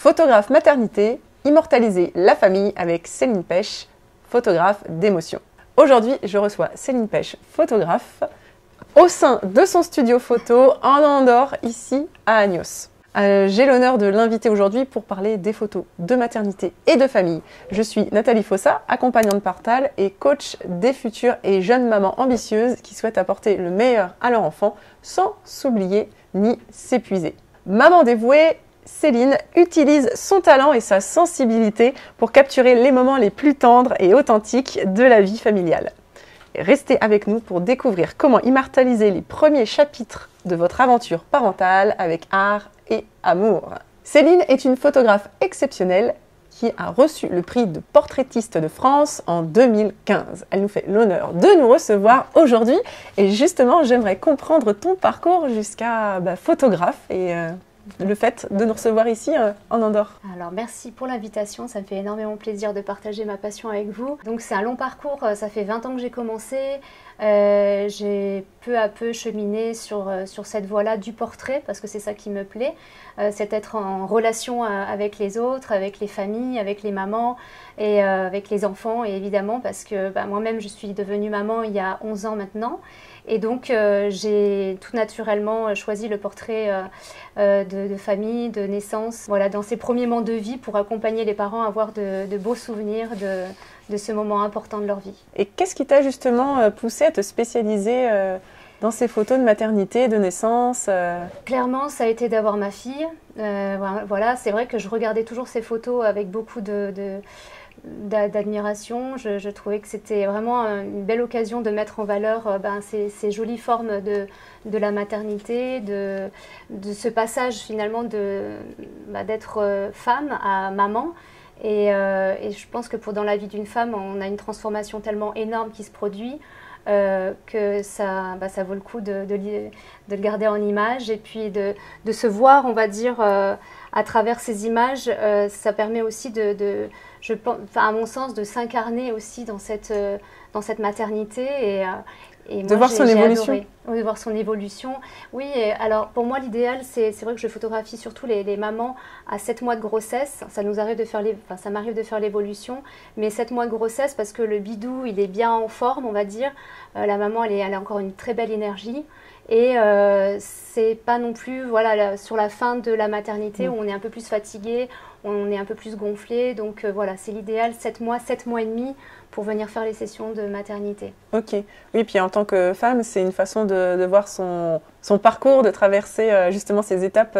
Photographe maternité, immortaliser la famille avec Céline Pêche, photographe d'émotion. Aujourd'hui, je reçois Céline Pêche, photographe, au sein de son studio photo en Andorre, ici à Agnos. J'ai l'honneur de l'inviter aujourd'hui pour parler des photos de maternité et de famille. Je suis Nathalie Fossa, accompagnante parentale et coach des futures et jeunes mamans ambitieuses qui souhaitent apporter le meilleur à leur enfant sans s'oublier ni s'épuiser. Maman dévouée, Céline utilise son talent et sa sensibilité pour capturer les moments les plus tendres et authentiques de la vie familiale. Restez avec nous pour découvrir comment immortaliser les premiers chapitres de votre aventure parentale avec art et amour. Céline est une photographe exceptionnelle qui a reçu le prix de portraitiste de France en 2015. Elle nous fait l'honneur de nous recevoir aujourd'hui et justement j'aimerais comprendre ton parcours jusqu'à photographe et le fait de nous recevoir ici en Andorre. Alors merci pour l'invitation, ça me fait énormément plaisir de partager ma passion avec vous. Donc c'est un long parcours, ça fait 20 ans que j'ai commencé. J'ai peu à peu cheminé sur cette voie-là du portrait parce que c'est ça qui me plaît. C'est être en relation avec les autres, avec les familles, avec les mamans et avec les enfants. Et évidemment parce que moi-même je suis devenue maman il y a 11 ans maintenant. Et donc j'ai tout naturellement choisi le portrait de famille, de naissance, voilà, dans ces premiers moments de vie pour accompagner les parents à avoir de beaux souvenirs de ce moment important de leur vie. Et qu'est-ce qui t'a justement poussé à te spécialiser dans ces photos de maternité, de naissance Clairement, ça a été d'avoir ma fille. Voilà, c'est vrai que je regardais toujours ces photos avec beaucoup d'admiration. Je trouvais que c'était vraiment une belle occasion de mettre en valeur ces jolies formes de la maternité, de ce passage finalement d'être femme à maman. Et je pense que dans la vie d'une femme, on a une transformation tellement énorme qui se produit que ça vaut le coup de le garder en image et puis de se voir, on va dire, à travers ces images. Ça permet aussi je pense, à mon sens, de s'incarner aussi dans cette maternité et de voir son évolution. Oui, de voir son évolution. Oui, alors pour moi l'idéal, c'est vrai que je photographie surtout les mamans à 7 mois de grossesse. Ça m'arrive de faire l'évolution, mais 7 mois de grossesse parce que le bidou il est bien en forme, on va dire. La maman elle a encore une très belle énergie. Et c'est pas non plus sur la fin de la maternité où on est un peu plus fatigué, on est un peu plus gonflé. Donc voilà, c'est l'idéal, 7 mois et demi pour venir faire les sessions de maternité. Ok, oui, puis en tant que femme, c'est une façon de voir son parcours, de traverser justement ces étapes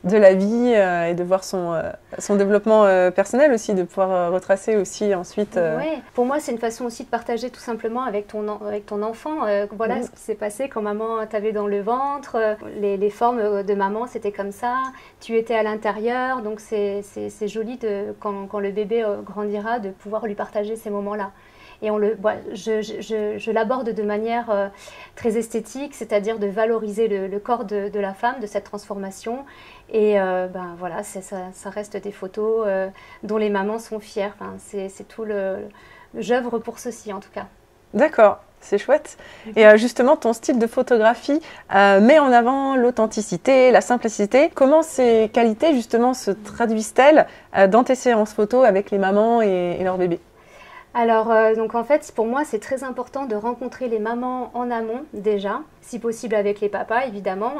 de la vie et de voir son développement personnel aussi, de pouvoir retracer aussi ensuite. Oui, pour moi c'est une façon aussi de partager tout simplement avec ton enfant. Voilà ce qui s'est passé quand maman t'avait dans le ventre, les formes de maman c'était comme ça, tu étais à l'intérieur, donc c'est joli quand le bébé grandira de pouvoir lui partager ces moments-là. Et je l'aborde de manière très esthétique, c'est-à-dire de valoriser le corps de la femme, de cette transformation. Et voilà, ça reste des photos dont les mamans sont fières. Enfin, c'est tout j'œuvre pour ceci en tout cas. D'accord, c'est chouette. Et justement, ton style de photographie met en avant l'authenticité, la simplicité. Comment ces qualités justement se traduisent-elles dans tes séances photos avec les mamans et leurs bébés ? Alors, donc en fait, pour moi, c'est très important de rencontrer les mamans en amont déjà, si possible avec les papas, évidemment,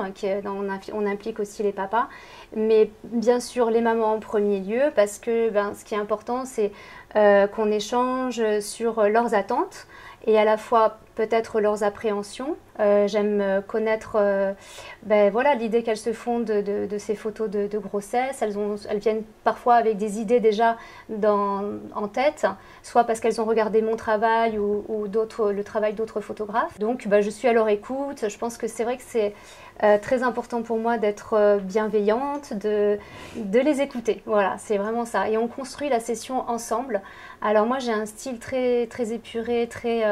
on implique aussi les papas, mais bien sûr les mamans en premier lieu, parce que ce qui est important, c'est qu'on échange sur leurs attentes et à la fois peut-être leurs appréhensions. J'aime connaître l'idée qu'elles se font de ces photos de grossesse. Elles viennent parfois avec des idées déjà en tête, soit parce qu'elles ont regardé mon travail ou le travail d'autres photographes. Donc je suis à leur écoute. Je pense que c'est vrai que c'est très important pour moi d'être bienveillante, de les écouter. Voilà, c'est vraiment ça. Et on construit la session ensemble. Alors moi j'ai un style très, très épuré, très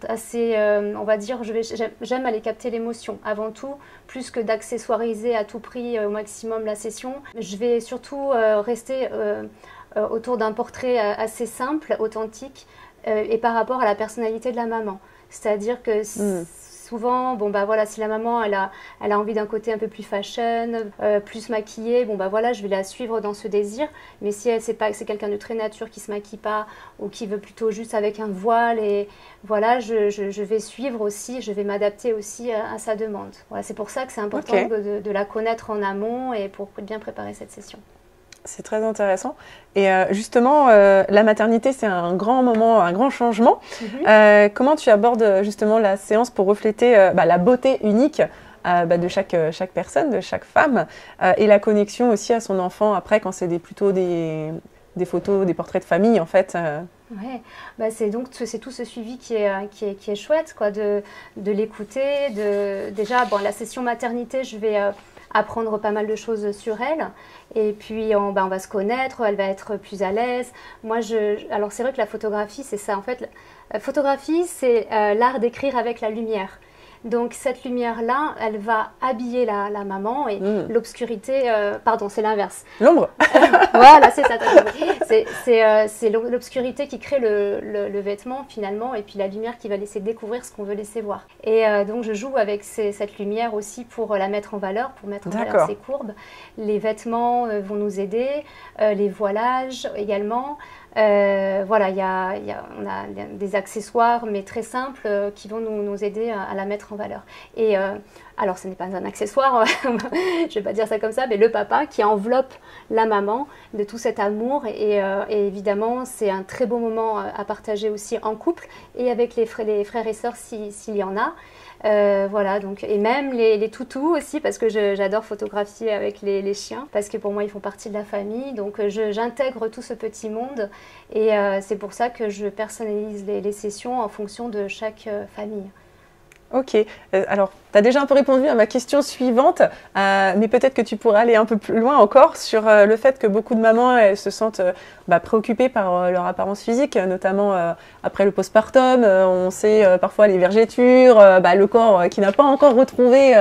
assez, on va dire, j'aime aller capter l'émotion avant tout, plus que d'accessoiriser à tout prix au maximum la session. Je vais surtout rester autour d'un portrait assez simple, authentique et par rapport à la personnalité de la maman. C'est-à-dire que souvent, bon bah voilà, si la maman elle a envie d'un côté un peu plus fashion, plus maquillée, bon bah voilà, je vais la suivre dans ce désir. Mais si elle sait pas que c'est quelqu'un de très nature qui se maquille pas ou qui veut plutôt juste avec un voile, et voilà, je vais suivre aussi, je vais m'adapter aussi à sa demande. Voilà, c'est pour ça que c'est important de la connaître en amont et pour bien préparer cette session. C'est très intéressant. Et justement, la maternité, c'est un grand moment, un grand changement. Comment tu abordes justement la séance pour refléter la beauté unique de chaque personne, de chaque femme, et la connexion aussi à son enfant après, quand c'est plutôt des photos, des portraits de famille en fait Ouais, c'est tout ce suivi qui est chouette, quoi, de l'écouter. Déjà, bon, la session maternité, je vais apprendre pas mal de choses sur elle. Et puis, on va se connaître, elle va être plus à l'aise. Alors, c'est vrai que la photographie, c'est ça. En fait, la photographie, c'est l'art d'écrire avec la lumière. Donc, cette lumière-là, elle va habiller la maman et l'obscurité... pardon, c'est l'inverse. L'ombre. Voilà, c'est ça. C'est l'obscurité qui crée le vêtement, finalement, et puis la lumière qui va laisser découvrir ce qu'on veut laisser voir. Et donc, je joue avec cette lumière aussi pour la mettre en valeur, pour mettre en valeur ses courbes. Les vêtements vont nous aider, les voilages également. Voilà, on a des accessoires, mais très simples, qui vont nous aider à la mettre en valeur. Et alors, ce n'est pas un accessoire, je ne vais pas dire ça comme ça, mais le papa qui enveloppe la maman de tout cet amour. Et évidemment, c'est un très beau moment à partager aussi en couple et avec les frères et sœurs s'il y en a. Voilà, donc, et même les toutous aussi, parce que j'adore photographier avec les chiens, parce que pour moi ils font partie de la famille, donc j'intègre tout ce petit monde, et c'est pour ça que je personnalise les sessions en fonction de chaque famille. Ok, alors tu as déjà un peu répondu à ma question suivante, mais peut-être que tu pourrais aller un peu plus loin encore sur le fait que beaucoup de mamans elles se sentent préoccupées par leur apparence physique, notamment après le postpartum. On sait parfois les vergetures, le corps qui n'a pas encore retrouvé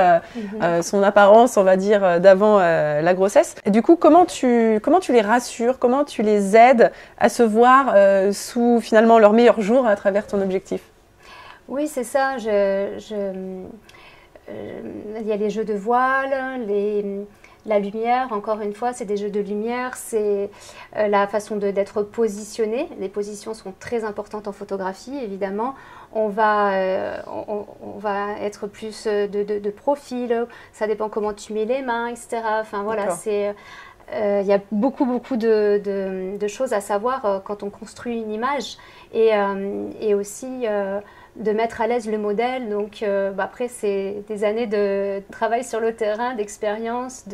son apparence, on va dire, d'avant la grossesse. Et du coup, comment tu les rassures, comment tu les aides à se voir sous finalement leur meilleur jour à travers ton objectif? Oui, c'est ça. Il y a les jeux de voile, la lumière, encore une fois, c'est des jeux de lumière, c'est la façon d'être positionné. Les positions sont très importantes en photographie, évidemment. On va être plus de profil, ça dépend comment tu mets les mains, etc. Enfin, voilà, il y a beaucoup de choses à savoir quand on construit une image, et aussi de mettre à l'aise le modèle. Donc après, c'est des années de travail sur le terrain, d'expérience,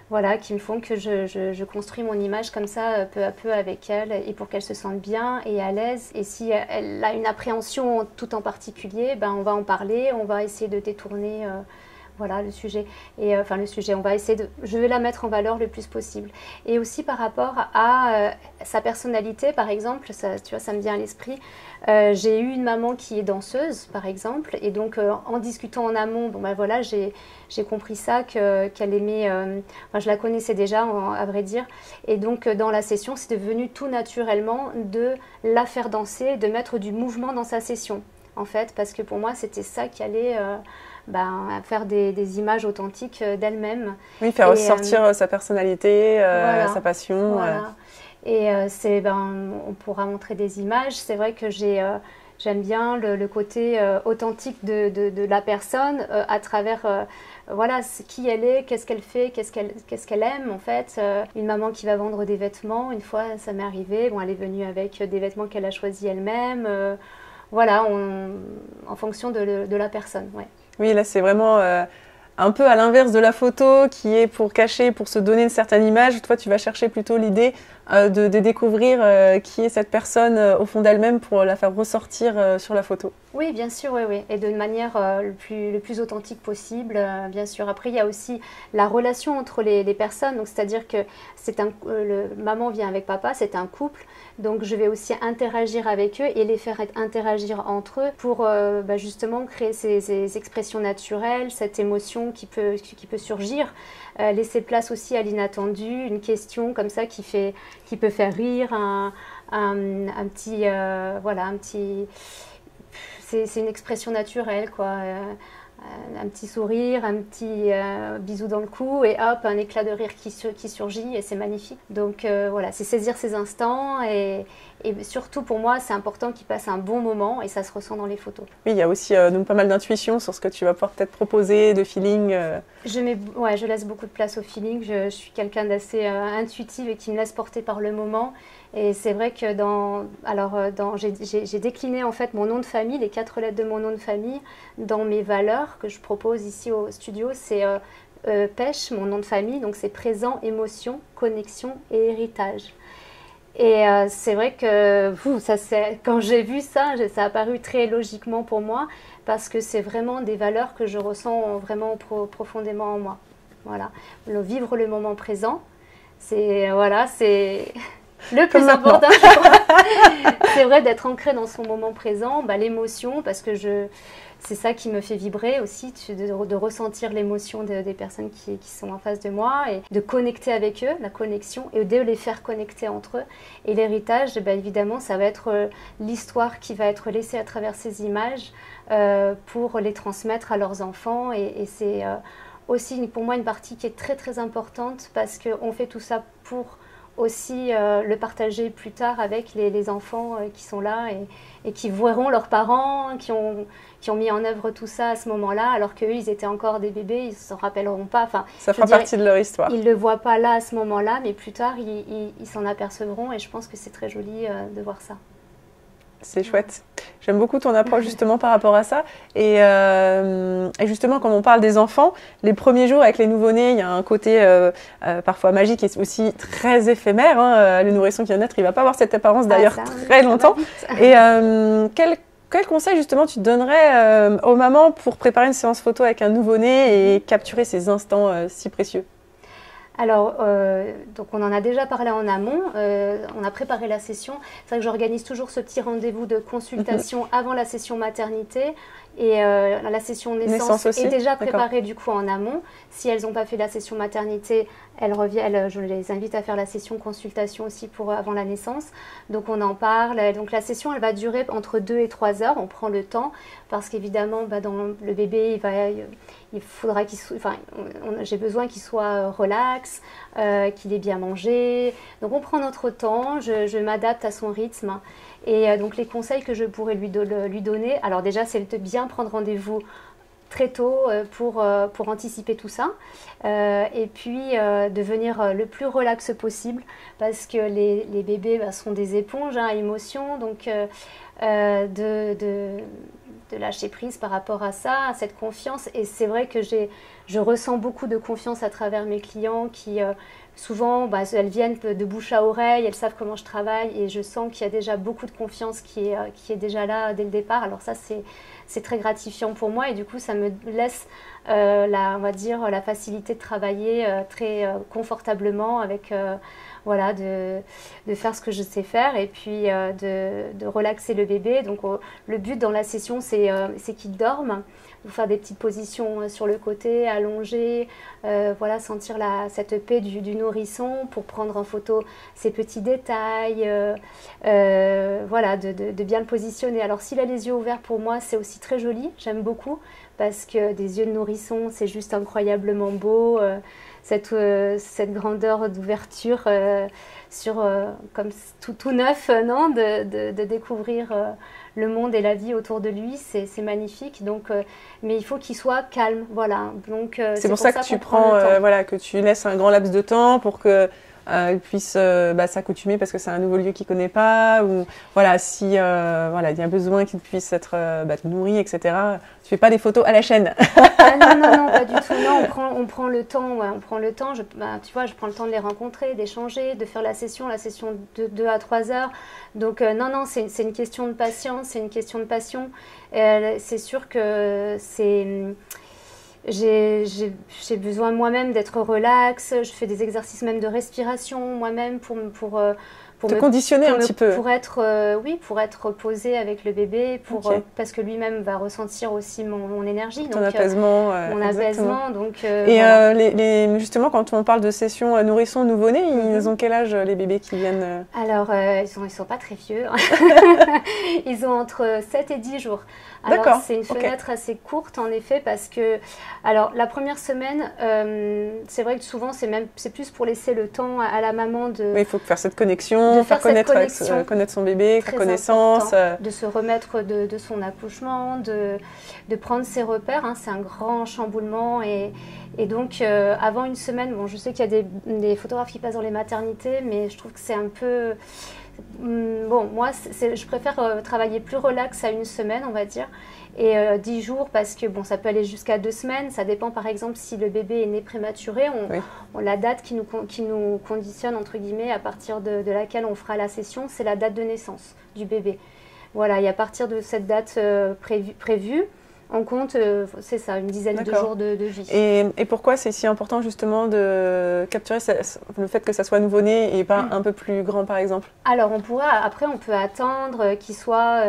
voilà, qui me font que je construis mon image comme ça, peu à peu avec elle, et pour qu'elle se sente bien et à l'aise. Et si elle a une appréhension tout en particulier, on va en parler, on va essayer de détourner voilà, le sujet. Et je vais la mettre en valeur le plus possible. Et aussi par rapport à sa personnalité, par exemple, ça, tu vois, ça me vient à l'esprit. J'ai eu une maman qui est danseuse, par exemple, et donc en discutant en amont, voilà, j'ai compris ça, qu'elle aimait, je la connaissais déjà, à vrai dire, et donc dans la session, c'est devenu tout naturellement de la faire danser, de mettre du mouvement dans sa session, en fait, parce que pour moi, c'était ça qui allait faire des images authentiques d'elle-même. Oui, faire ressortir sa personnalité, voilà, sa passion. Voilà. Et on pourra montrer des images. C'est vrai que j'aime bien le côté authentique de la personne à travers voilà, qui elle est, qu'est-ce qu'elle fait, qu'est-ce qu'elle aime en fait. Une maman qui va vendre des vêtements, une fois ça m'est arrivé, elle est venue avec des vêtements qu'elle a choisis elle-même. Voilà, en fonction de la personne. Ouais. Oui, là c'est vraiment un peu à l'inverse de la photo qui est pour cacher, pour se donner une certaine image. Toi, tu vas chercher plutôt l'idée de découvrir qui est cette personne au fond d'elle-même pour la faire ressortir sur la photo. Oui, bien sûr, oui. Et de manière le plus authentique possible, bien sûr. Après, il y a aussi la relation entre les personnes. Donc, c'est-à-dire que maman vient avec papa, c'est un couple. Donc, je vais aussi interagir avec eux et les faire interagir entre eux pour justement créer ces expressions naturelles, cette émotion qui peut surgir. Laisser place aussi à l'inattendu, une question comme ça qui peut faire rire, un petit... c'est une expression naturelle, quoi. Un petit sourire, un petit bisou dans le cou et hop, un éclat de rire qui surgit et c'est magnifique. Donc voilà, c'est saisir ces instants et surtout pour moi, c'est important qu'ils passent un bon moment et ça se ressent dans les photos. Oui, il y a aussi donc pas mal d'intuition sur ce que tu vas pouvoir peut-être proposer, de feeling. Je laisse beaucoup de place au feeling. Je suis quelqu'un d'assez intuitive et qui me laisse porter par le moment. Et c'est vrai que j'ai décliné en fait mon nom de famille, les 4 lettres de mon nom de famille, dans mes valeurs que je propose ici au studio. C'est PECH, mon nom de famille, donc c'est présent, émotion, connexion et héritage. Et c'est vrai que quand j'ai vu ça, ça a paru très logiquement pour moi parce que c'est vraiment des valeurs que je ressens vraiment profondément en moi. Voilà, vivre le moment présent, c'est le plus important, je crois. C'est vrai d'être ancré dans son moment présent, l'émotion, parce que c'est ça qui me fait vibrer aussi, de ressentir l'émotion des personnes qui sont en face de moi et de connecter avec eux, la connexion, et de les faire connecter entre eux. Et l'héritage, évidemment, ça va être l'histoire qui va être laissée à travers ces images pour les transmettre à leurs enfants. Et c'est aussi pour moi une partie qui est très très importante parce qu'on fait tout ça pour aussi le partager plus tard avec les enfants qui sont là et qui verront leurs parents qui ont mis en œuvre tout ça à ce moment-là, alors qu'eux, ils étaient encore des bébés, ils ne s'en rappelleront pas. Enfin, ça fera partie de leur histoire. Ils ne le voient pas là à ce moment-là, mais plus tard, ils s'en apercevront et je pense que c'est très joli de voir ça. C'est chouette. J'aime beaucoup ton approche justement par rapport à ça. Et justement, quand on parle des enfants, les premiers jours avec les nouveau-nés, il y a un côté parfois magique et aussi très éphémère. Le nourrisson qui vient de naître, il ne va pas avoir cette apparence d'ailleurs très longtemps. Et quel conseil justement tu donnerais aux mamans pour préparer une séance photo avec un nouveau-né et capturer ces instants si précieux? Alors, donc on en a déjà parlé en amont, on a préparé la session. C'est vrai que j'organise toujours ce petit rendez-vous de consultation avant la session maternité et la session naissance est déjà préparée du coup en amont. Si elles n'ont pas fait la session maternité, elles reviennent, je les invite à faire la session consultation aussi avant la naissance. Donc on en parle. Donc la session, elle va durer entre 2 et 3 heures. On prend le temps parce qu'évidemment, dans le bébé, il faudra j'ai besoin qu'il soit relax, qu'il ait bien mangé. Donc on prend notre temps, je m'adapte à son rythme. Et donc les conseils que je pourrais lui donner, alors déjà c'est de bien prendre rendez-vous très tôt pour anticiper tout ça. Et puis de venir le plus relax possible parce que les bébés sont des éponges à émotions. Donc de lâcher prise par rapport à ça, à cette confiance. Et c'est vrai que je ressens beaucoup de confiance à travers mes clients qui souvent, elles viennent de bouche à oreille, elles savent comment je travaille et je sens qu'il y a déjà beaucoup de confiance qui est déjà là dès le départ. Alors ça, c'est très gratifiant pour moi et du coup, ça me laisse on va dire, la facilité de travailler très confortablement avec... voilà, de faire ce que je sais faire et puis de relaxer le bébé. Donc le but dans la session, c'est qu'il dorme. Vous faire des petites positions sur le côté, allongé, voilà, sentir cette paix du nourrisson pour prendre en photo ces petits détails, voilà, de bien le positionner. Alors s'il a les yeux ouverts, pour moi, c'est aussi très joli, j'aime beaucoup, parce que des yeux de nourrisson, c'est juste incroyablement beau. Cette grandeur d'ouverture comme tout neuf, non, de découvrir le monde et la vie autour de lui, c'est magnifique. Donc, mais il faut qu'il soit calme, voilà. Donc c'est pour ça que tu prends, voilà, que tu laisses un grand laps de temps pour que il puisse s'accoutumer parce que c'est un nouveau lieu qu'il connaît pas ou voilà si voilà il y a besoin qu'il puisse être nourri, etc. Tu fais pas des photos à la chaîne. Non, pas du tout. Non, on prend le temps. Ouais, on prend le temps. Tu vois, je prends le temps de les rencontrer, d'échanger, de faire la session de 2 à 3 heures. Donc non, c'est une question de patience, c'est une question de passion. C'est sûr que j'ai besoin moi-même d'être relax, je fais des exercices même de respiration moi-même pour te conditionner un petit peu. Pour être, oui, pour être posée avec le bébé, parce que lui-même va ressentir aussi mon énergie. Ton apaisement. Mon apaisement. Donc, et voilà. Justement, quand on parle de session nourrisson nouveau-né, ils ont quel âge les bébés qui viennent Alors, ils sont pas très vieux. Ils ont entre 7 et 10 jours. Alors, c'est une fenêtre assez courte, en effet, parce que... Alors, la première semaine, c'est vrai que souvent, c'est plus pour laisser le temps à la maman de... Oui, il faut faire cette connexion, faire connaître son bébé, faire connaissance. De se remettre de son accouchement, de prendre ses repères. Hein, c'est un grand chamboulement. Et donc, avant une semaine, bon, je sais qu'il y a des photographes qui passent dans les maternités, mais je trouve que c'est un peu... Bon, moi, je préfère travailler plus relax à une semaine, on va dire, et 10 jours, parce que bon, ça peut aller jusqu'à 2 semaines. Ça dépend, par exemple, si le bébé est né prématuré, on la date qui nous conditionne, entre guillemets, à partir de laquelle on fera la session, c'est la date de naissance du bébé. Voilà, et à partir de cette date prévue, on compte, c'est ça, une dizaine de jours de vie. Et pourquoi c'est si important justement de capturer le fait que ça soit nouveau-né et pas un peu plus grand par exemple? Alors après on peut attendre qu'il soit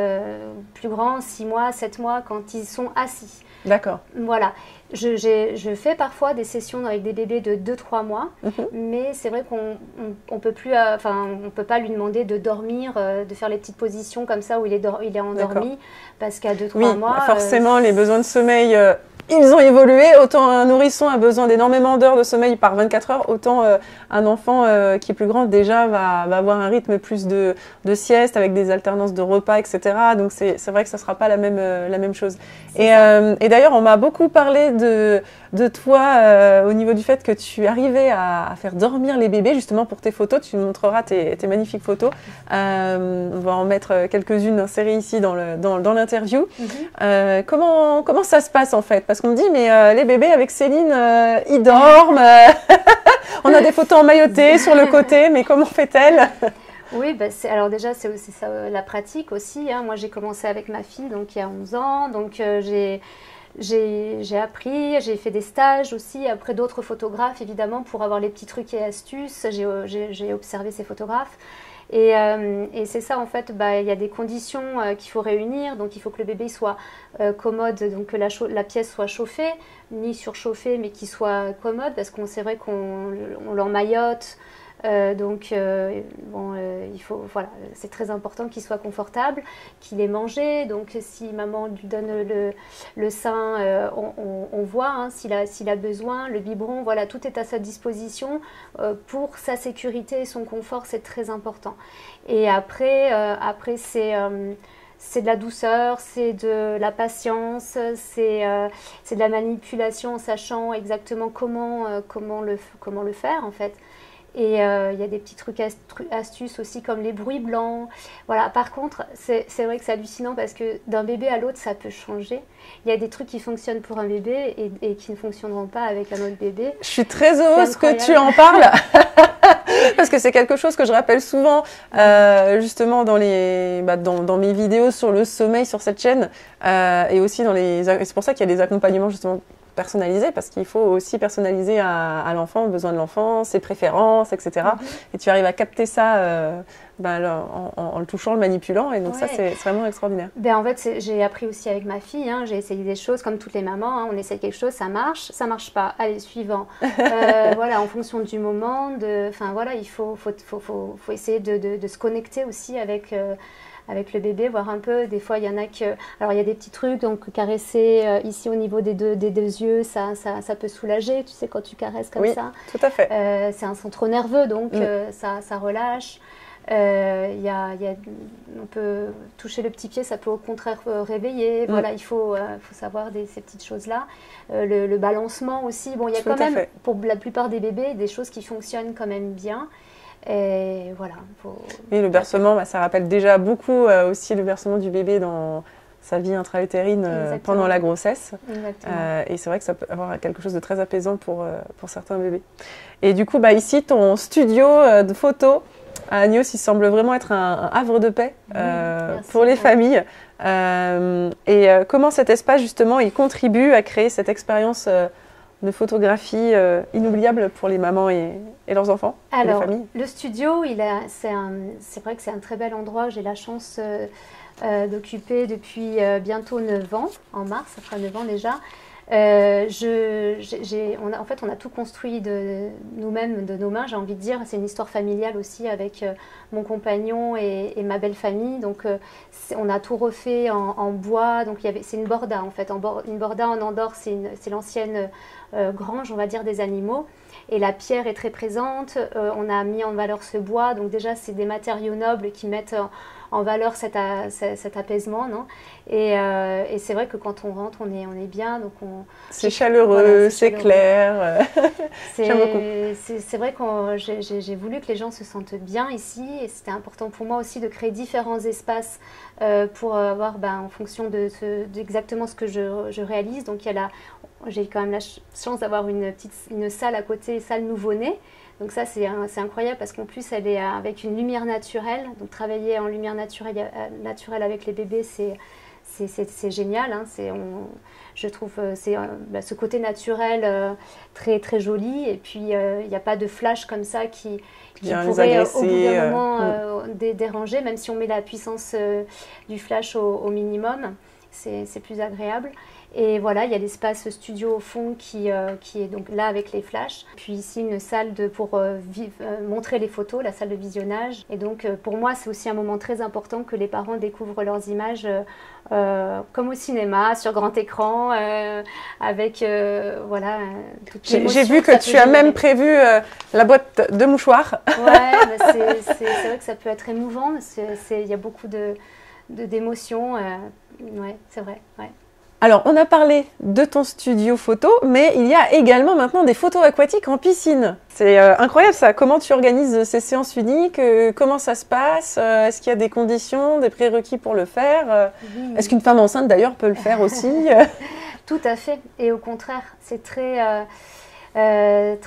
plus grand, 6 mois, 7 mois, quand ils sont assis. D'accord. Voilà. Je fais parfois des sessions avec des bébés de 2-3 mois, mais c'est vrai qu'on peut plus, on peut pas lui demander de dormir, de faire les petites positions comme ça où il est endormi, parce qu'à 2-3 mois... forcément, les besoins de sommeil, ils ont évolué. Autant un nourrisson a besoin d'énormément d'heures de sommeil par 24 heures, autant un enfant qui est plus grand déjà va avoir un rythme plus de sieste avec des alternances de repas, etc. Donc c'est vrai que ça ne sera pas la même chose. Et d'ailleurs, on m'a beaucoup parlé de toi au niveau du fait que tu arrivais à faire dormir les bébés justement pour tes photos. Tu nous montreras tes magnifiques photos. On va en mettre quelques-unes insérées ici dans l'interview. Comment ça se passe en fait? Parce qu'on me dit, mais les bébés avec Céline, ils dorment. On a des photos emmaillotées sur le côté, mais comment fait-elle? Oui, alors déjà, c'est aussi ça, la pratique aussi. Hein. Moi, j'ai commencé avec ma fille, donc il y a 11 ans. Donc, j'ai appris, j'ai fait des stages aussi, après d'autres photographes, évidemment, pour avoir les petits trucs et astuces. J'ai observé ces photographes. Et c'est ça, en fait, il y a des conditions qu'il faut réunir. Donc, il faut que le bébé soit commode, donc que la pièce soit chauffée, ni surchauffée, mais qu'il soit commode, parce qu'on c'est vrai qu'on l'emmaillote. Il faut, voilà, c'est très important qu'il soit confortable, qu'il ait mangé. Donc, si maman lui donne le sein, on voit hein, s'il a besoin, le biberon, voilà, tout est à sa disposition pour sa sécurité et son confort, c'est très important. Et après c'est de la douceur, c'est de la patience, c'est de la manipulation en sachant exactement comment le faire en fait. Et il y a des petits trucs astuces aussi comme les bruits blancs. Voilà. Par contre, c'est vrai que c'est hallucinant parce que d'un bébé à l'autre, ça peut changer. Il y a des trucs qui fonctionnent pour un bébé et qui ne fonctionneront pas avec un autre bébé. Je suis très heureuse que tu en parles. Parce que c'est quelque chose que je rappelle souvent, justement dans mes vidéos sur le sommeil sur cette chaîne, et aussi c'est pour ça qu'il y a des accompagnements justement personnalisés, parce qu'il faut aussi personnaliser à l'enfant, aux besoins de l'enfant, ses préférences, etc. Et tu arrives à capter ça en le touchant, le manipulant, et donc ça c'est vraiment extraordinaire. En fait, j'ai appris aussi avec ma fille, hein, j'ai essayé des choses comme toutes les mamans, hein, on essaie quelque chose, ça marche pas, allez, suivant. Voilà, en fonction du moment, il faut essayer de se connecter aussi avec le bébé, voir un peu, des fois il y en a alors il y a des petits trucs, donc caresser ici au niveau des deux yeux, ça peut soulager, tu sais, quand tu caresses comme ça. Oui, tout à fait. C'est un centre nerveux, donc ça relâche. On peut toucher le petit pied, ça peut au contraire réveiller. Voilà, il faut savoir ces petites choses-là. Le balancement aussi. Bon, il y a quand même, pour la plupart des bébés, des choses qui fonctionnent quand même bien. Et voilà. Et le bercement, ça rappelle déjà beaucoup aussi le bercement du bébé dans sa vie intra-utérine pendant la grossesse. Et c'est vrai que ça peut avoir quelque chose de très apaisant pour certains bébés. Et du coup, ici, ton studio de photos à Agnos, il semble vraiment être un havre de paix pour les familles. Comment cet espace, justement, il contribue à créer cette expérience de photographie inoubliables pour les mamans et leurs enfants, Alors, les familles? le studio, c'est vrai que c'est un très bel endroit. J'ai la chance d'occuper depuis bientôt 9 ans. En mars, ça fera 9 ans déjà. En fait, on a tout construit de nous-mêmes, de nos mains, j'ai envie de dire. C'est une histoire familiale aussi avec mon compagnon et ma belle famille. Donc, on a tout refait en bois. Donc, c'est une borda en fait. Une borda en Andorre, c'est l'ancienne grange, on va dire, des animaux. Et la pierre est très présente. On a mis en valeur ce bois. Donc, déjà, c'est des matériaux nobles qui mettent en valeur cet apaisement, non? Et c'est vrai que quand on rentre, on est bien. Donc c'est chaleureux, voilà, c'est clair. C'est vrai que j'ai voulu que les gens se sentent bien ici. Et c'était important pour moi aussi de créer différents espaces pour avoir, en fonction d'exactement ce que je réalise. Donc j'ai quand même la chance d'avoir une salle à côté, salle nouveau-né. Donc ça, c'est incroyable parce qu'en plus, elle est avec une lumière naturelle. Donc travailler en lumière naturelle avec les bébés, c'est génial. Hein. Je trouve ce côté naturel très, très joli. Et puis, il n'y a pas de flash comme ça qui pourrait au bout d'un moment déranger, même si on met la puissance du flash au minimum. C'est plus agréable. Et voilà, il y a l'espace studio au fond qui est donc là avec les flashs. Puis ici, une salle pour montrer les photos, la salle de visionnage. Et donc, pour moi, c'est aussi un moment très important que les parents découvrent leurs images comme au cinéma, sur grand écran, avec voilà, toute l'émotion. J'ai vu que tu as même prévu la boîte de mouchoirs. Ouais, c'est vrai que ça peut être émouvant. Il y a beaucoup d'émotions. Ouais, c'est vrai, ouais. Alors, on a parlé de ton studio photo, mais il y a également maintenant des photos aquatiques en piscine. C'est incroyable ça. Comment tu organises ces séances uniques? Comment ça se passe? Est-ce qu'il y a des conditions, des prérequis pour le faire? Oui. Est-ce qu'une femme enceinte d'ailleurs peut le faire aussi? Tout à fait. Et au contraire, c'est très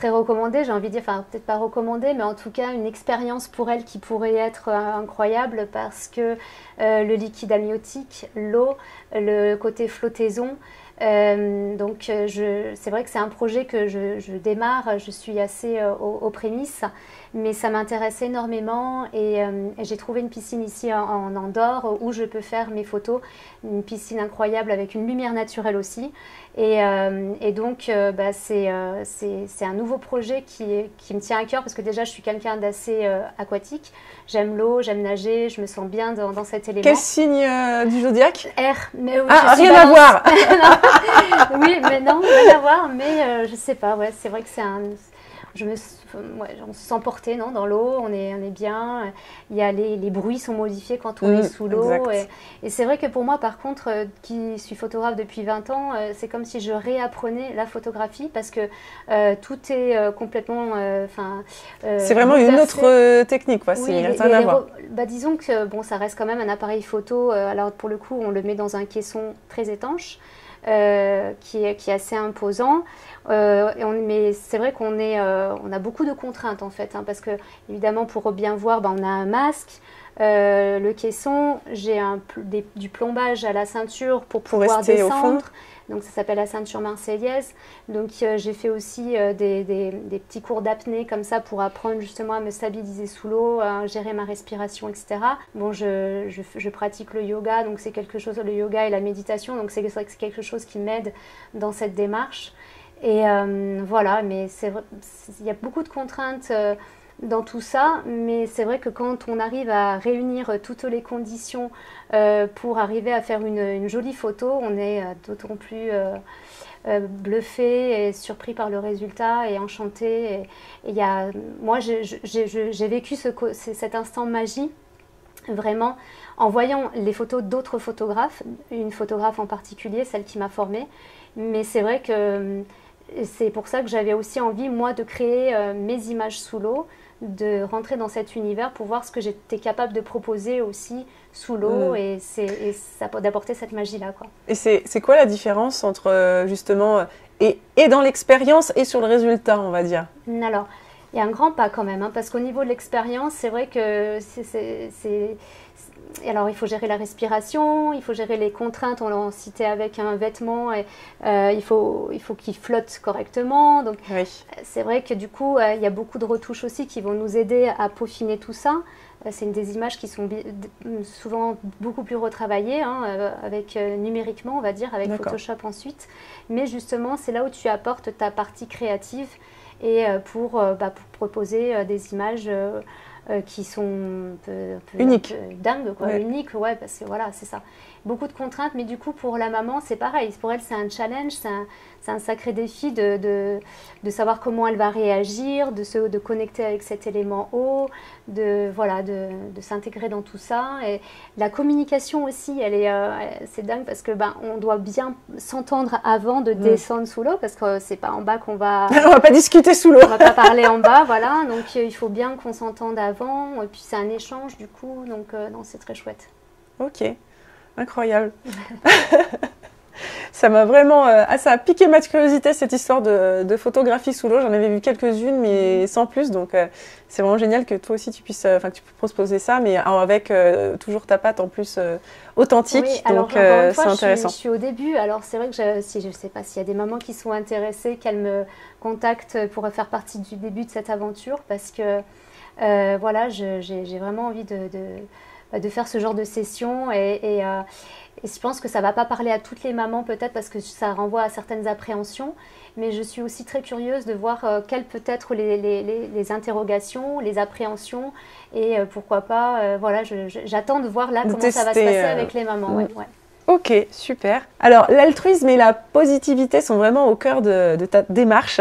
recommandé, j'ai envie de dire, enfin peut-être pas recommandé, mais en tout cas une expérience pour elle qui pourrait être incroyable parce que le liquide amniotique, l'eau, le côté flottaison, donc c'est vrai que c'est un projet que je démarre, je suis assez aux prémices, mais ça m'intéresse énormément et j'ai trouvé une piscine ici en Andorre où je peux faire mes photos, une piscine incroyable avec une lumière naturelle aussi. Et donc, c'est un nouveau projet qui me tient à cœur parce que déjà, je suis quelqu'un d'assez aquatique. J'aime l'eau, j'aime nager, je me sens bien dans cet élément. Quel signe du zodiaque? R. Mais, oui, rien à voir. Oui, mais non, rien à voir. Mais je sais pas, ouais, c'est vrai que on se sent porté dans l'eau, on est bien. Il y a les bruits sont modifiés quand on est sous l'eau. Et c'est vrai que pour moi, par contre, qui suis photographe depuis 20 ans, c'est comme si je réapprenais la photographie parce que tout est complètement... c'est vraiment une autre technique, quoi. Oui, rien à voir. Disons que ça reste quand même un appareil photo. Alors pour le coup, on le met dans un caisson très étanche. Qui est assez imposant. Mais c'est vrai qu'on a beaucoup de contraintes en fait, parce que évidemment pour bien voir, on a un masque, le caisson, j'ai du plombage à la ceinture pour pouvoir descendre. Au fond. Donc ça s'appelle la ceinture marseillaise. Donc j'ai fait aussi des petits cours d'apnée comme ça pour apprendre justement à me stabiliser sous l'eau, à gérer ma respiration, etc. Bon, je pratique le yoga, donc c'est quelque chose, le yoga et la méditation, donc c'est quelque chose qui m'aide dans cette démarche. Et voilà, mais il y a beaucoup de contraintes dans tout ça, mais c'est vrai que quand on arrive à réunir toutes les conditions pour arriver à faire une jolie photo, on est d'autant plus bluffé et surpris par le résultat et enchanté. Moi, j'ai vécu cet instant magie, vraiment, en voyant les photos d'autres photographes, une photographe en particulier, celle qui m'a formée. Mais c'est vrai que c'est pour ça que j'avais aussi envie, moi, de créer mes images sous l'eau, de rentrer dans cet univers pour voir ce que j'étais capable de proposer aussi sous l'eau et d'apporter cette magie-là, quoi. Et c'est quoi la différence entre justement et dans l'expérience et sur le résultat, on va dire? Alors, il y a un grand pas quand même, parce qu'au niveau de l'expérience, c'est vrai que alors, il faut gérer la respiration, il faut gérer les contraintes. On l'a cité avec un vêtement, et il faut qu'il flotte correctement. Donc, Oui. c'est vrai que du coup, il y a beaucoup de retouches aussi qui vont nous aider à peaufiner tout ça. C'est des images qui sont souvent beaucoup plus retravaillées, hein, avec, numériquement, on va dire, avec D'accord. Photoshop ensuite. Mais justement, c'est là où tu apportes ta partie créative et pour proposer des images qui sont Uniques. un peu dingues, quoi, Ouais. uniques, ouais, parce que voilà, c'est ça. Beaucoup de contraintes, mais du coup, pour la maman, c'est pareil. Pour elle, c'est un challenge, c'est un sacré défi de savoir comment elle va réagir, de connecter avec cet élément haut, voilà, de s'intégrer dans tout ça. Et la communication aussi, c'est dingue parce que on doit bien s'entendre avant de descendre sous l'eau, parce que c'est pas en bas qu'on va... On va pas discuter sous l'eau. On va pas parler en bas, voilà. Donc il faut bien qu'on s'entende avant. Et puis c'est un échange du coup, donc non, c'est très chouette. Ok, incroyable. Ça m'a vraiment, ça a piqué ma curiosité cette histoire de photographie sous l'eau. J'en avais vu quelques-unes, mais sans plus. Donc c'est vraiment génial que toi aussi tu puisses, que tu peux proposer ça, mais avec toujours ta patte en plus authentique. Oui, alors donc encore une fois, c'est intéressant. je suis au début. Alors c'est vrai que je ne sais pas s'il y a des mamans qui sont intéressées, qu'elles me contactent pour faire partie du début de cette aventure, parce que voilà, j'ai vraiment envie de faire ce genre de session, et je pense que ça ne va pas parler à toutes les mamans peut-être, parce que ça renvoie à certaines appréhensions, mais je suis aussi très curieuse de voir quelles peut être les interrogations, les appréhensions, et pourquoi pas, voilà, j'attends de voir là comment ça va se passer avec les mamans. Ouais, ouais. Ok, super. Alors, l'altruisme et la positivité sont vraiment au cœur de ta démarche.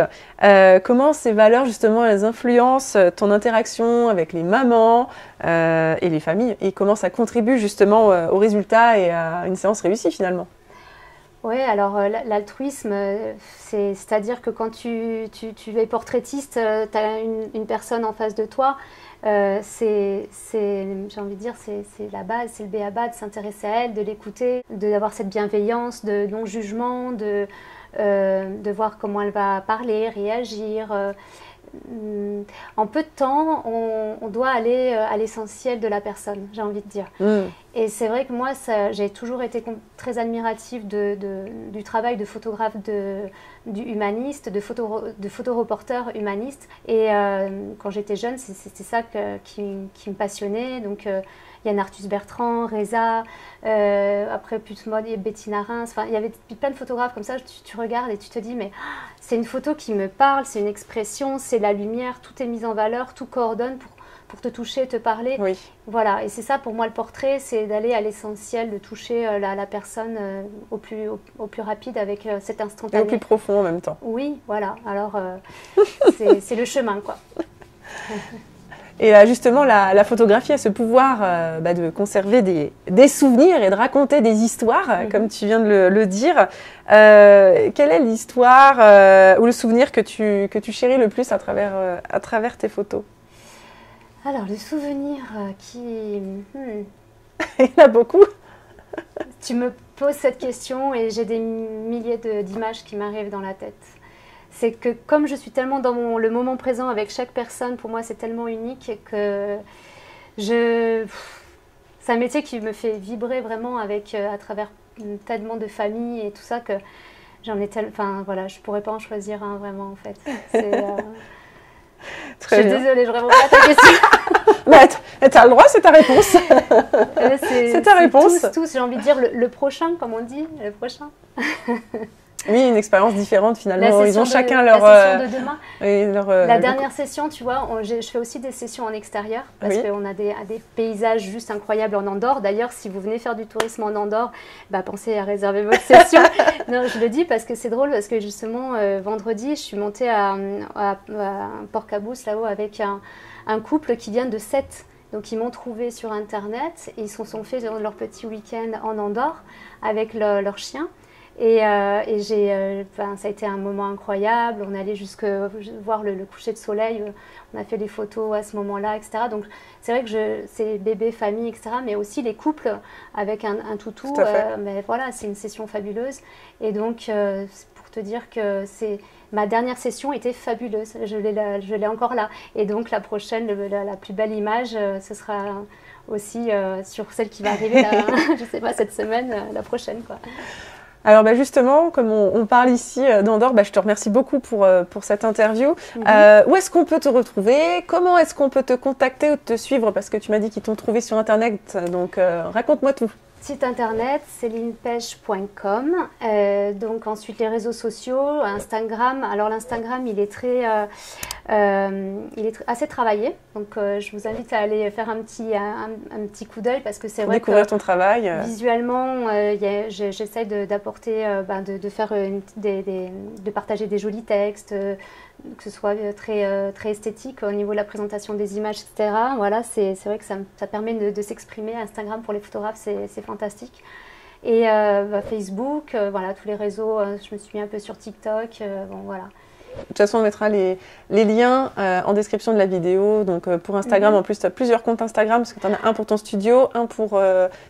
Comment ces valeurs, justement, elles influencent ton interaction avec les mamans et les familles, et comment ça contribue justement au résultat et à une séance réussie finalement? Oui, alors l'altruisme, c'est-à-dire que quand tu es portraitiste, tu as une personne en face de toi, j'ai envie de dire, c'est la base, c'est le b.a.-ba de s'intéresser à elle, de l'écouter, d'avoir cette bienveillance, de non-jugement, de voir comment elle va parler, réagir. En peu de temps, on doit aller à l'essentiel de la personne, j'ai envie de dire. Et c'est vrai que moi, j'ai toujours été très admirative du travail de photographe du humaniste, de photoreporter humaniste. Et quand j'étais jeune, c'était ça qui me passionnait. Donc, Yann Arthus Bertrand, Reza, après plus mode, Bettina Reims. Enfin, il y avait plein de photographes comme ça. Tu regardes et tu te dis, mais c'est une photo qui me parle, c'est une expression, c'est la lumière, tout est mis en valeur, tout coordonne pour te toucher, te parler. Oui. Voilà, et c'est ça pour moi le portrait, c'est d'aller à l'essentiel, de toucher la personne au plus rapide avec cet instantané. Et au plus profond en même temps. Oui, voilà, alors c'est le chemin, quoi. Et justement, la photographie a ce pouvoir de conserver des souvenirs et de raconter des histoires, comme tu viens de le dire. Quelle est l'histoire ou le souvenir que tu chéris le plus à travers tes photos? Alors, le souvenir qui... Il y en a beaucoup. Tu me poses cette question et j'ai des milliers d'images qui m'arrivent dans la tête. C'est que comme je suis tellement dans le moment présent avec chaque personne, pour moi c'est tellement unique que c'est un métier qui me fait vibrer vraiment à travers tellement de familles et tout ça, que j'en ai enfin voilà, je pourrais pas en choisir un vraiment en fait. Je suis désolée, je réponds pas à ta question. Mais t'as le droit, c'est ta réponse. C'est ta réponse. Tous, j'ai envie de dire le prochain, comme on dit, le prochain. Oui, une expérience différente finalement. Ils ont chacun leur... La session de demain. La dernière session, tu vois, je fais aussi des sessions en extérieur parce qu'on a des paysages juste incroyables en Andorre. D'ailleurs, si vous venez faire du tourisme en Andorre, pensez à réserver votre session. Non, je le dis parce que c'est drôle, parce que justement, vendredi, je suis montée à Port-Cabousse là-haut avec un couple qui vient de Sète. Donc ils m'ont trouvé sur internet et ils se sont fait leur petit week-end en Andorre avec leur chien. Et ça a été un moment incroyable. On allait jusque voir le coucher de soleil. On a fait des photos à ce moment-là, etc. Donc c'est vrai que c'est bébé, famille, etc. Mais aussi les couples avec un toutou. Mais voilà, c'est une session fabuleuse. Et donc, pour te dire que ma dernière session était fabuleuse. Je l'ai encore là. Et donc la prochaine, la plus belle image, ce sera aussi sur celle qui va arriver, je sais pas, cette semaine, la prochaine, quoi. Alors justement, comme on parle ici d'Andorre, je te remercie beaucoup pour cette interview. Où est-ce qu'on peut te retrouver? Comment est-ce qu'on peut te contacter ou te suivre? Parce que tu m'as dit qu'ils t'ont trouvé sur Internet, donc raconte-moi tout. Site internet, celinepech.com. Donc ensuite les réseaux sociaux, Instagram. Alors l'Instagram, il est assez travaillé. Donc je vous invite à aller faire un petit coup d'œil parce que c'est vrai découvrir ton travail. Visuellement, j'essaie d'apporter, de partager des jolis textes, que ce soit très esthétique au niveau de la présentation des images, etc. Voilà, c'est vrai que ça permet de s'exprimer. Instagram pour les photographes, c'est fantastique. Et Facebook, voilà, tous les réseaux, je me suis mis un peu sur TikTok, bon voilà. De toute façon, on mettra les liens en description de la vidéo. Donc pour Instagram, en plus, tu as plusieurs comptes Instagram, parce que tu en as un pour ton studio, un pour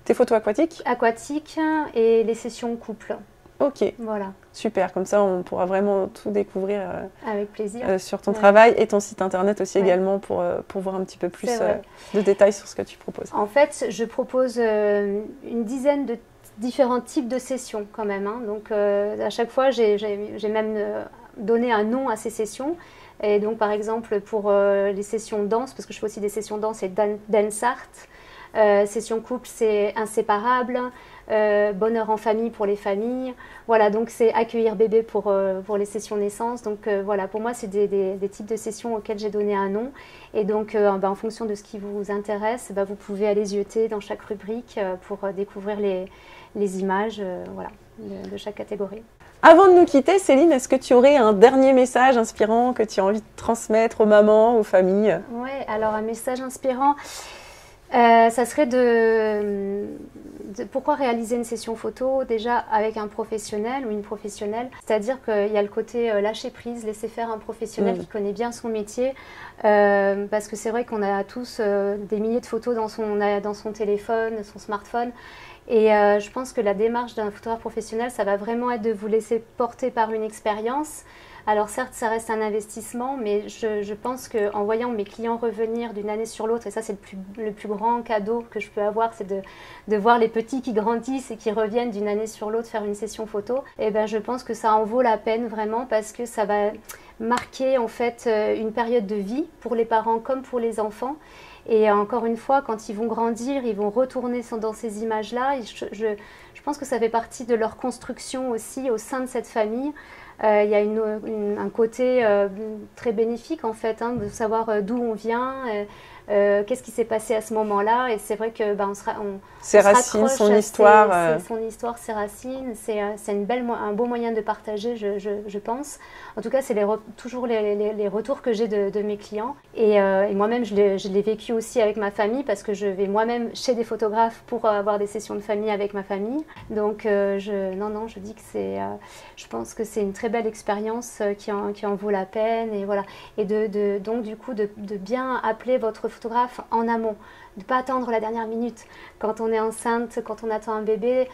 tes photos aquatiques. Aquatiques et les sessions couple. Ok, voilà. Super, comme ça on pourra vraiment tout découvrir avec plaisir. Sur ton travail et ton site internet aussi également pour voir un petit peu plus de détails sur ce que tu proposes. En fait, je propose une dizaine de différents types de sessions quand même. Hein. Donc à chaque fois, j'ai même donné un nom à ces sessions. Et donc par exemple pour les sessions danse, parce que je fais aussi des sessions danse, c'est Dance Art. Session couple, c'est Inséparable. Bonheur en famille pour les familles. Voilà, donc c'est accueillir bébé pour les sessions naissance. Donc voilà, pour moi, c'est des types de sessions auxquelles j'ai donné un nom. Et donc, en fonction de ce qui vous intéresse, vous pouvez aller zioter dans chaque rubrique pour découvrir les images voilà, de chaque catégorie. Avant de nous quitter, Céline, est-ce que tu aurais un dernier message inspirant que tu as envie de transmettre aux mamans, aux familles? Oui, alors un message inspirant, ça serait pourquoi réaliser une session photo déjà avec un professionnel ou une professionnelle. C'est-à-dire qu'il y a le côté lâcher prise, laisser faire un professionnel qui connaît bien son métier. Parce que c'est vrai qu'on a tous des milliers de photos dans son téléphone, son smartphone. Et je pense que la démarche d'un photographe professionnel, ça va vraiment être de vous laisser porter par une expérience. Alors certes, ça reste un investissement, mais je pense qu'en voyant mes clients revenir d'une année sur l'autre, et ça c'est le plus grand cadeau que je peux avoir, c'est de voir les petits qui grandissent et qui reviennent d'une année sur l'autre faire une session photo, et je pense que ça en vaut la peine vraiment parce que ça va marquer en fait une période de vie pour les parents comme pour les enfants. Et encore une fois, quand ils vont grandir, ils vont retourner dans ces images-là. Je pense que ça fait partie de leur construction aussi au sein de cette famille. Il y a un côté très bénéfique en fait, hein, de savoir d'où on vient, qu'est-ce qui s'est passé à ce moment-là. Et c'est vrai que ses racines, son histoire. Son histoire, ses racines, c'est un beau moyen de partager, je pense. En tout cas, c'est toujours les retours que j'ai de mes clients. Et moi-même, je l'ai vécu aussi avec ma famille parce que je vais moi-même chez des photographes pour avoir des sessions de famille avec ma famille. Donc, je dis que je pense que c'est une très belle expérience qui en vaut la peine. Et voilà. Et donc, du coup, de bien appeler votre photographe en amont. De ne pas attendre la dernière minute. Quand on est enceinte, quand on attend un bébé,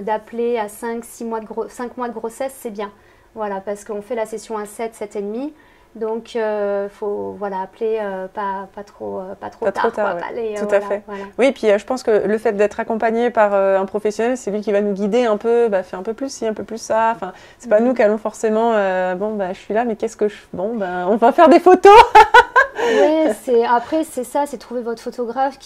d'appeler à 5 mois de grossesse, c'est bien. Voilà, parce qu'on fait la session à 7,5. Donc, faut appeler pas trop tard. Ouais. Tout à fait. Voilà. Oui, puis je pense que le fait d'être accompagné par un professionnel, c'est lui qui va nous guider un peu, fais un peu plus ci, un peu plus ça. Enfin, c'est pas nous qui allons forcément, je suis là, mais qu'est-ce que je... on va faire des photos. Oui, après c'est ça, c'est trouver votre photographe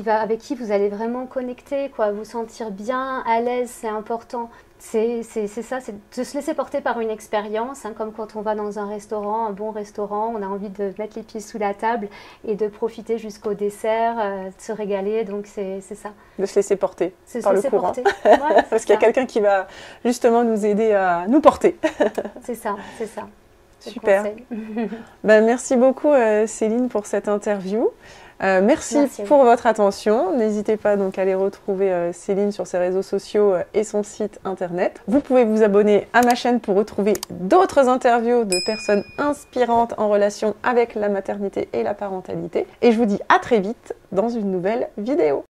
avec qui vous allez vraiment connecter, quoi, vous sentir bien, à l'aise, c'est important. C'est ça, c'est de se laisser porter par une expérience, hein, comme quand on va dans un restaurant, un bon restaurant, on a envie de mettre les pieds sous la table et de profiter jusqu'au dessert, de se régaler, donc c'est ça. De se laisser porter par le courant. Ouais, parce qu'il y a quelqu'un qui va justement nous aider à nous porter. C'est ça. Super. Merci beaucoup Céline pour cette interview. Merci pour votre attention. N'hésitez pas donc à aller retrouver Céline sur ses réseaux sociaux et son site internet. Vous pouvez vous abonner à ma chaîne pour retrouver d'autres interviews de personnes inspirantes en relation avec la maternité et la parentalité. Et je vous dis à très vite dans une nouvelle vidéo.